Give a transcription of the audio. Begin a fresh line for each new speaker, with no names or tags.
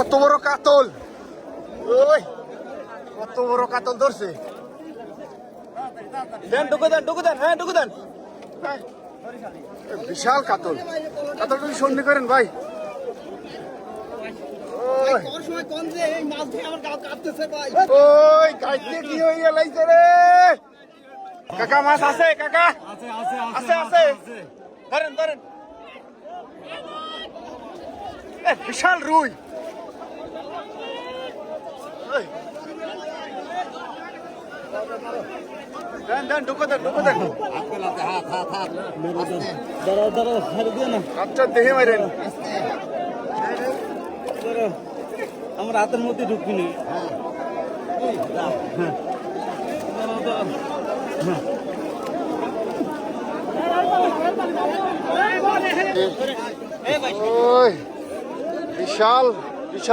কত বড় কাতল, ওই কত বড় কাতল ধরছে। দেন ঢুকে দেন, ঢুকে দেন, হ্যাঁ ঢুকে দেন। বিশাল কাতল, কাতলটা কি সন্ধি করেন ভাই? ওই কাটতে কি হয়ে গেলাইছে রে কাকা? মাছ আছে কাকা? আছে আছে, ধরেন ধরেন। বিশাল রুই, দেন দেন, ঢুকে দেন, ঢুকে দেন। আচ্ছা দেখে মারেন,
আমার হাতের মধ্যে ঢুকবি না।
ওই বিশাল